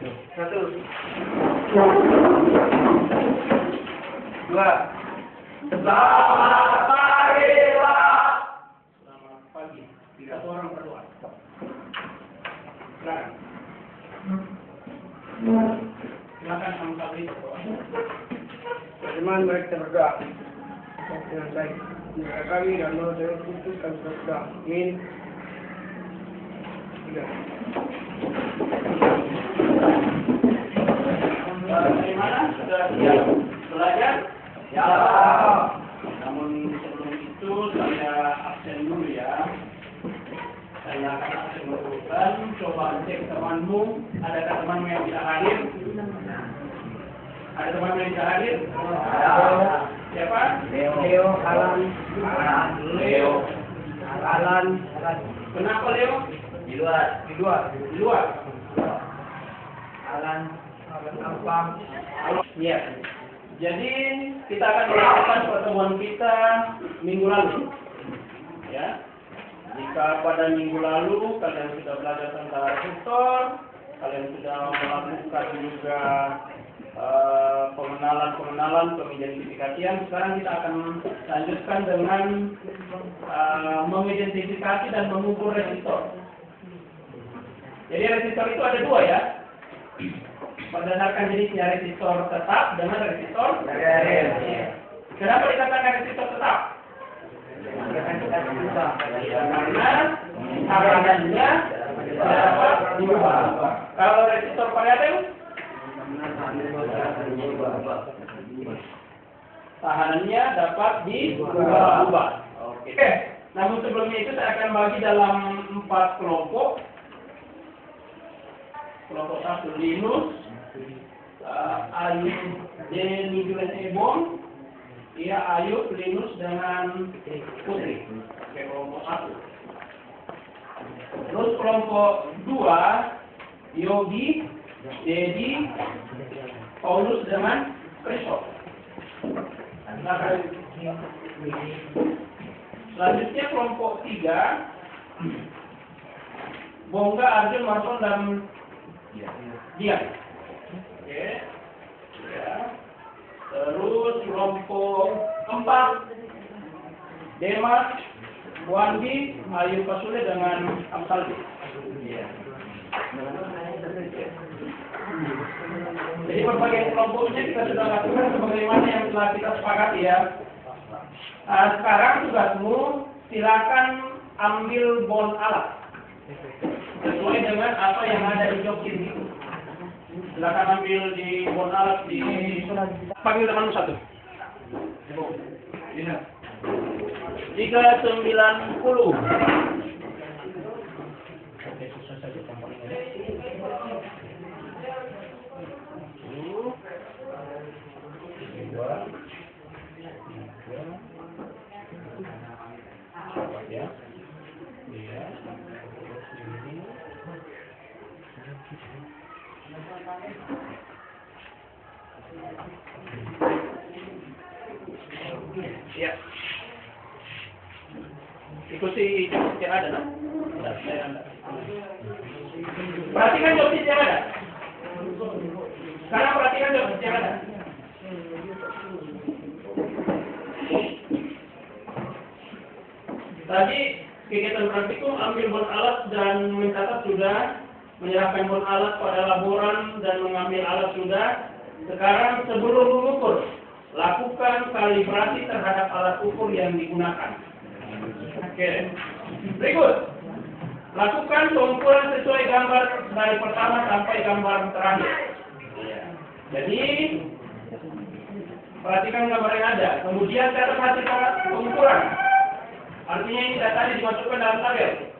Satu. Dua. Selamat pagi, Pak. Selamat pagi. Tiga orang berdoa. Silakan. Silakan kamu kali berdoa. Bagaimana mereka kita berdoa dengan baik. Mereka kami dan Allah Dewa Kudus kami berdoa. Amin. Tiga. Dari mana? Sudah siap belajar? Ya. Namun sebelum itu saya absen dulu ya. Saya akan absen berurutan. Coba cek temanmu. Adakah temanmu yang tidak hadir? Ada teman yang tidak hadir? Ada. Siapa? Leo, Alan. Leo. Alan. Kenapa Leo? Di luar. Di luar. Alan apa? Ya. Jadi kita akan melakukan pertemuan kita minggu lalu. Ya. Jika pada minggu lalu kalian sudah belajar tentang resistor, kalian sudah melakukan juga pengenalan, pengidentifikasian. Sekarang kita akan lanjutkan dengan mengidentifikasi dan mengukur resistor. Jadi resistor itu ada dua ya. Berdasarkan jenisnya resistor tetap dengan resistor variabel. Kenapa dikatakan resistor tetap? Karena tahanannya dapat diubah. Kalau resistor variabel, tahanannya dapat diubah. Oke. Namun sebelumnya itu saya akan bagi dalam 4 kelompok. Kelompok 1 Linus, Ayub, Nijulen Ebon, Ayub, Linus dengan Putri. Oke, kelompok 1. Terus kelompok 2 Yogi, Dedi, Paulus dengan Kristof. Selanjutnya kelompok 3 Bongga, Arjun, Marson dan Dian. Oke. Ya. Terus kelompok 4 Demas, Wandi, Ayu Pasule dengan Amsaldi. Jadi berbagai kelompoknya kita sudah lakukan sebagaimana yang telah kita sepakati ya. Sekarang tugasmu silakan ambil bon alat sesuai dengan apa yang ada di job ini. Silakan ambil di bon alat di panggil temanmu satu. 390. Oke, susah saja tampaknya. Ya. Iya. Ya. Ikuti job yang ada, nah? Perhatikan job yang ada. Sekarang perhatikan job yang ada. Tadi kegiatan praktikum ambil bon alat dan mencatat sudah, menyerahkan bon alat pada laboran dan mengambil alat sudah. Sekarang sebelum mengukur, lakukan kalibrasi terhadap alat ukur yang digunakan. Oke. Berikut, lakukan pengukuran sesuai gambar dari pertama sampai gambar terakhir. Jadi perhatikan gambar yang ada. Kemudian catat hasil pengukuran. Artinya ini datanya dimasukkan dalam tabel.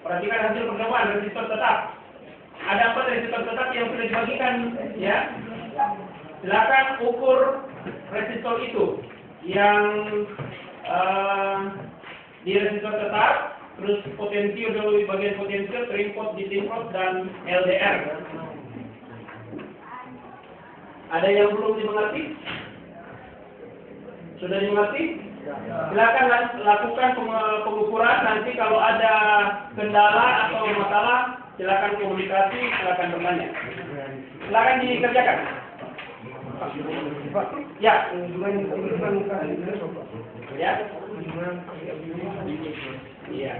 Perhatikan hasil percobaan resistor tetap. Ada 4 resistor tetap yang sudah dibagikan, ya. Silakan ukur resistor itu yang di resistor tetap, terus potensio dari bagian potensio, trimpot, disimprot, dan LDR. Ada yang belum dimengerti? Sudah dimengerti? Silakan lakukan pengukuran. Nanti kalau ada kendala atau masalah Silakan komunikasi, silakan bertanya. Silakan dikerjakan. Ya. Ya. Iya.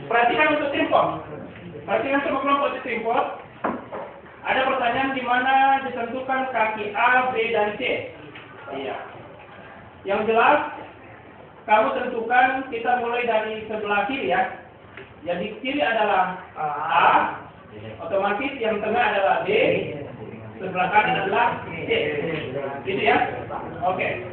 Perhatikan untuk timpok. Perhatikan semua kelompok di timpok. Ada pertanyaan di mana ditentukan kaki A, B, dan C. Iya. Yang jelas, kamu tentukan kita mulai dari sebelah kiri ya. Jadi kiri adalah A, otomatis yang tengah adalah B, sebelah kanan adalah C. Gitu ya? Oke.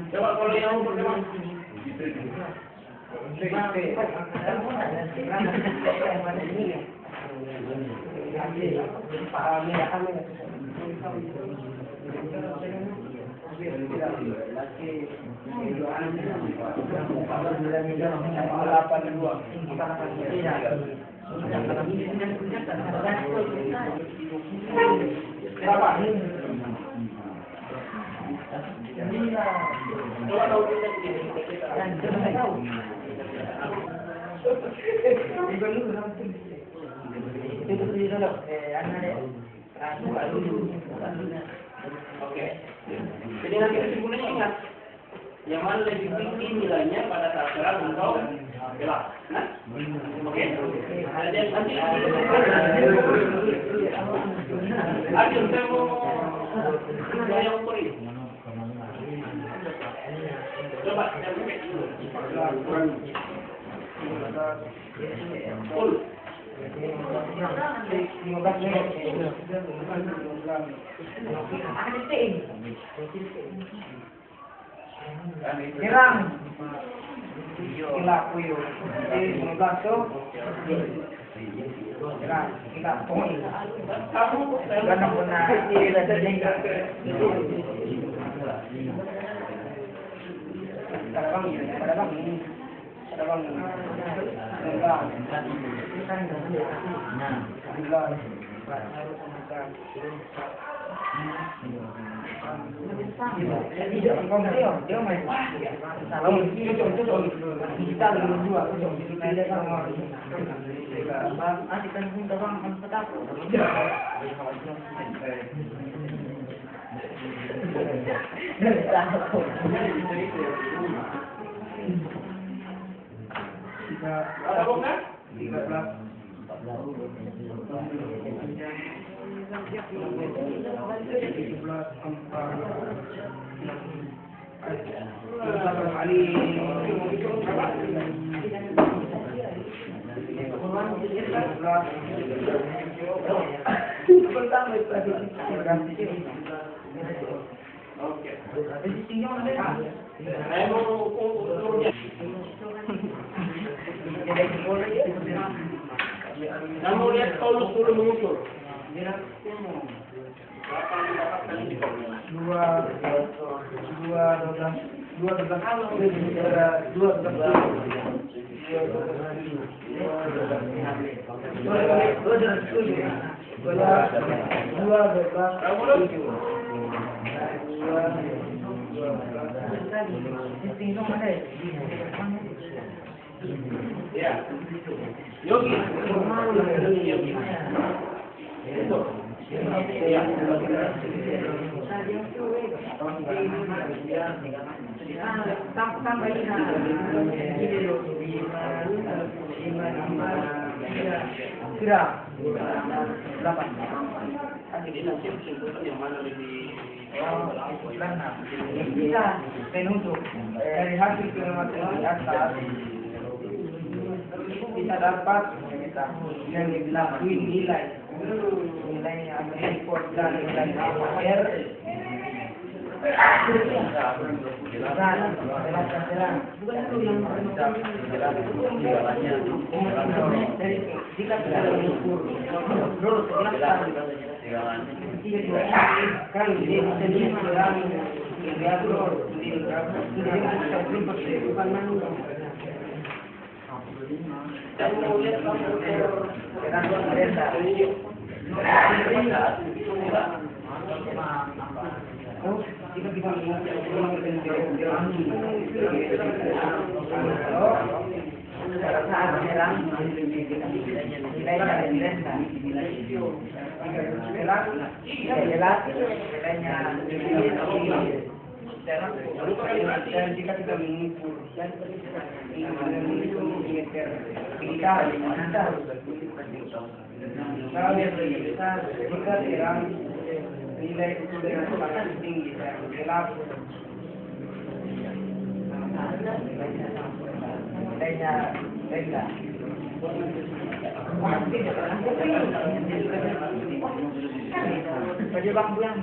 Coba kalau yang berteman. Oke. Jadi nanti kesimpulannya ingat, yang mana lebih tinggi nilainya pada saat cerah atau gelap. Nah, oke. Jadi nanti Adil, saya mau yang ukur ini. Coba saya buka dulu. Full. 15 menit. Hirang. Gila kuyo. 15 tuh. Gila pokok. Kamu benar-benar Kamu lihat Paulus dulu mengukur. Ya. Yogi. Itu. Ya. Tidak. 8. Jadi nanti simpulkan yang mana lebih Bisa penutup dari hasil pengamatan atas bisa dapat yang dibilang nilainya import dan nilai R bukan itu yang jika kita mengukur kan dia sendiri kurang diatur bukan manusia dan melihat jika kita dan jika kita mengukur jika terang nilai itu dengan sangat tinggi dan gelap nilainya rendah. Penyebab yang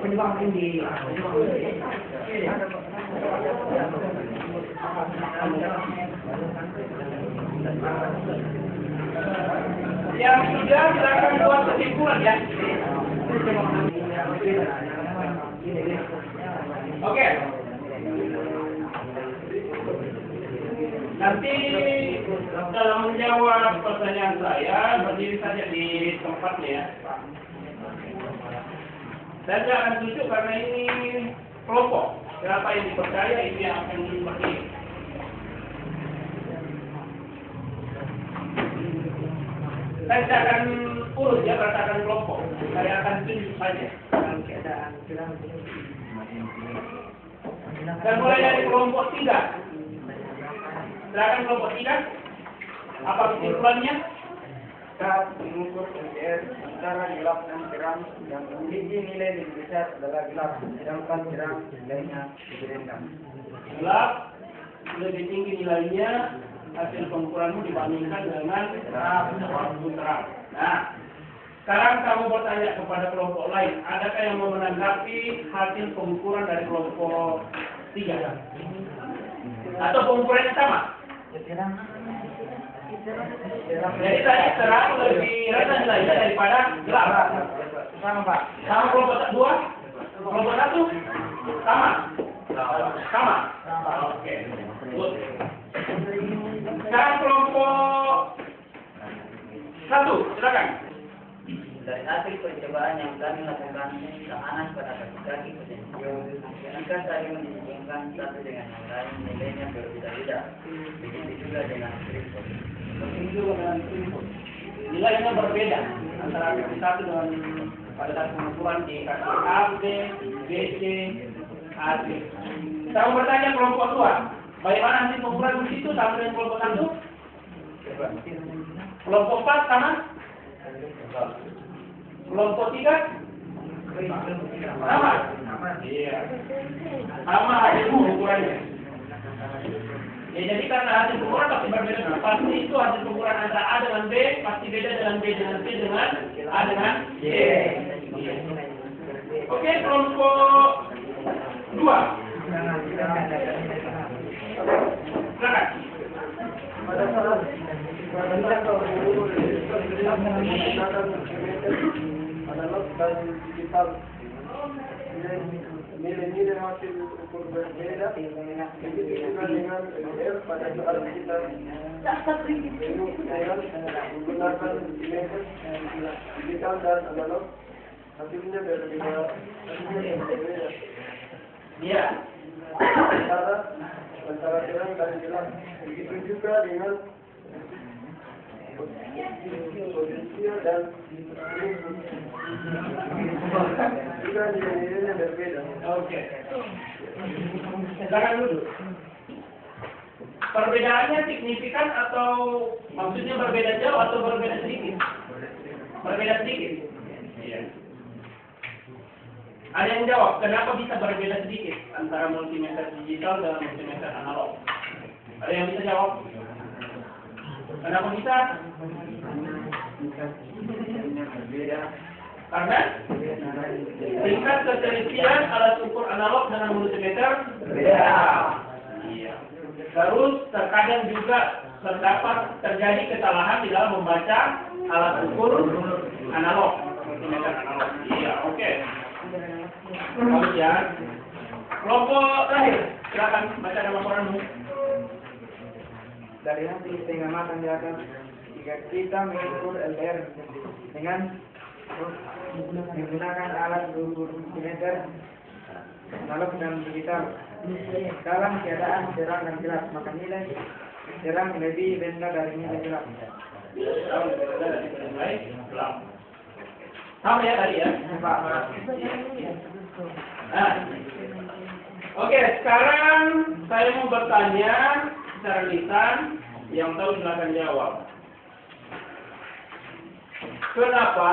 penyebab tinggi. Yang sudah silakan buat kesimpulan ya. Oke. Nanti dalam menjawab pertanyaan saya berdiri saja di tempatnya ya. Dan jangan tunjuk karena ini kelompok. Siapa yang dipercaya itu yang akan berdiri. Saya tidak akan urus ya berdasarkan kelompok. Saya akan tunjuk saja. Dan mulai dari kelompok 3. Silakan kelompok 3. Apa kesimpulannya? Saat mengukur NPR antara gelap dan terang yang memiliki nilai lebih besar adalah gelap, sedangkan terang nilainya lebih rendah. Gelap lebih tinggi nilainya hasil pengukuranmu dibandingkan dengan terang. Nah, sekarang kamu bertanya kepada kelompok lain, adakah yang mau menanggapi hasil pengukuran dari kelompok 3? Atau pengukurannya sama? Jadi tadi terang lebih rendah nilainya daripada gelap. Sama Pak. Sama kelompok 2? Kelompok 1? Sama? Sama? Oke. Good. Sekarang kelompok 1, silakan. Dari hasil percobaan yang kami lakukan keamanan pada kaki potensial, jika saling disebutkan satu dengan yang lain nilainya berbeda-beda. Begitu juga dengan threshold. Begitu dengan threshold. Nilainya berbeda antara kaki 1 dengan pada saat pengukuran di kaki A, B, B, C, A, C. Saya mau bertanya kelompok 2. Bagaimana hasil pengukuran di situ sama dengan kelompok 1? Kelompok 4 sama? Kelompok 3? Sama? Iya. Sama hasil pengukurannya. Ya, jadi karena hasil pengukuran pasti berbeda. Pasti itu hasil pengukuran antara A dengan B, pasti beda dengan B dengan C dengan A dengan C. Oke, kelompok 2. Silakan. Pada saat analog dan digital nilai-nilai hasil ukur berbeda, begitu juga dengan NPR pada saat kita menggunakan dimensi digital dan analog hasilnya berbeda. Iya. Antara terang dan gelap. Begitu juga dengan posisi dan juga nilai-nilainya berbeda. Oke. Silakan dulu. Perbedaannya signifikan atau maksudnya berbeda jauh atau berbeda sedikit? Berbeda sedikit. Iya. Ada yang jawab, kenapa bisa berbeda sedikit antara multimeter digital dan multimeter analog? Ada yang bisa jawab? Kenapa bisa? Berbeda. Karena tingkat ketelitian alat ukur analog dengan multimeter berbeda. Iya. Terus terkadang juga terjadi kesalahan di dalam membaca alat ukur analog, multimeter analog. Iya, oke. Kemudian kelompok terakhir, silakan baca nama laporanmu. Dari hasil pengamatan di atas, jika kita mengukur LDR dengan menggunakan alat ukur multimeter analog dan digital dalam keadaan terang dan gelap, maka nilai terang lebih rendah dari nilai gelap. Sama ya tadi ya? Nah. Oke, sekarang saya mau bertanya secara lisan, yang tahu silakan jawab. Kenapa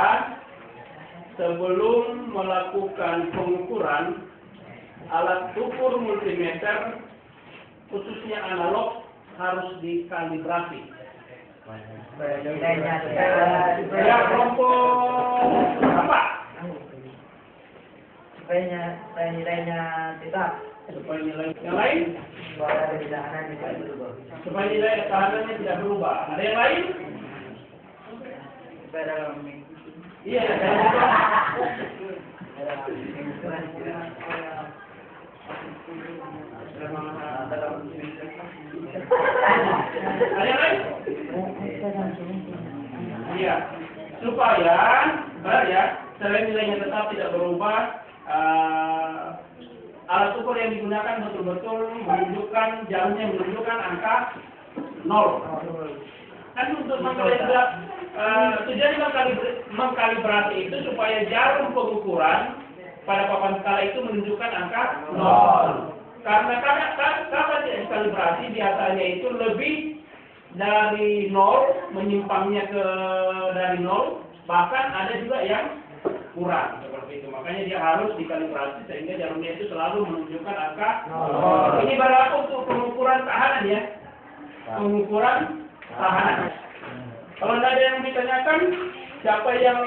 sebelum melakukan pengukuran alat ukur multimeter khususnya analog harus dikalibrasi? Ya, kelompok apa? Supaya nilainya tetap. Supaya nilai yang lain? Supaya tahanannya tidak berubah. Supaya nilai tahanannya tidak berubah. Ada yang lain? Supaya dalam Iya. Ada yang lain? Iya. Supaya, benar ya, selain nilainya tetap tidak berubah, alat ukur yang digunakan betul-betul menunjukkan jamnya, menunjukkan angka 0. Kan untuk tujuan mengkalibrasi itu supaya jarum pengukuran pada papan skala itu menunjukkan angka 0. Karena kapan kalibrasi biasanya itu lebih dari 0, menyimpangnya dari 0, bahkan ada juga yang kurang seperti itu. Makanya dia harus dikalibrasi sehingga jarumnya itu selalu menunjukkan angka 0. Ini berlaku untuk pengukuran tahanan ya. Pengukuran tahanan. Kalau tidak ada yang ditanyakan, siapa yang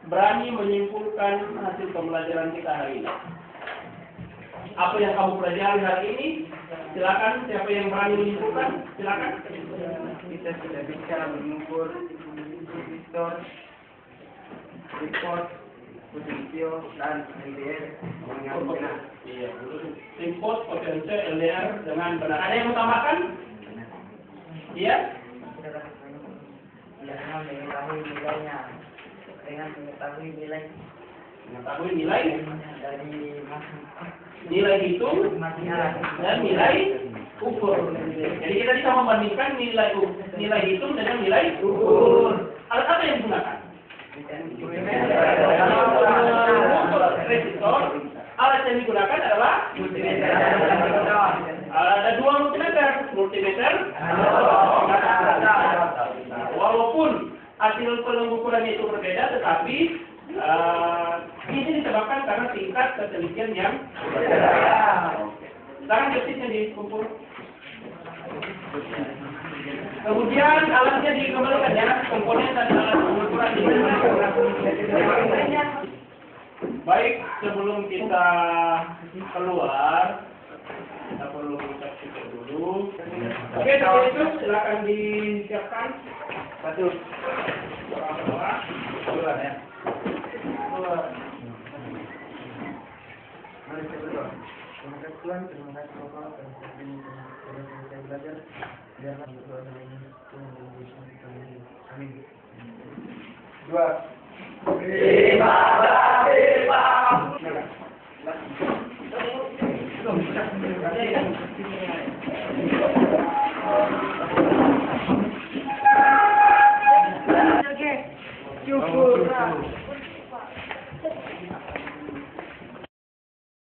berani menyimpulkan hasil pembelajaran kita hari ini? Apa yang kamu pelajari hari ini? Silakan, siapa yang berani menyimpulkan? Silakan. Kita sudah bisa mengukur resistor, report, potensio, dan LDR dengan benar. Iya, input, potensio, LDR dengan benar. Ada yang utamakan? Iya? dengan mengetahui nilainya, dengan mengetahui nilai dari nilai hitung dan nilai ukur. Jadi kita bisa membandingkan nilai hitung dengan nilai ukur. Alat apa yang digunakan? Resistor. Alat yang digunakan adalah multimeter. Ada dua multimeter. Walaupun hasil pengukurannya itu berbeda, tetapi ini disebabkan karena tingkat ketelitian yang berbeda. Sekarang gesitnya dikumpul. Kemudian alatnya dikembalikan ya, komponen dan alat pengukuran Baik, sebelum kita keluar, kita perlu mengucap syukur dulu. Oke, kalau itu silakan disiapkan. Satu. Dua ya. Mari kita berdoa. Terima kasih Tuhan, terima kasih Bapak, dan sudah selesai belajar. Biarlah berdoa dan ini Tuhan yang bisa kita menjadi. Amin. Dua. Terima kasih, Pak. Singapura.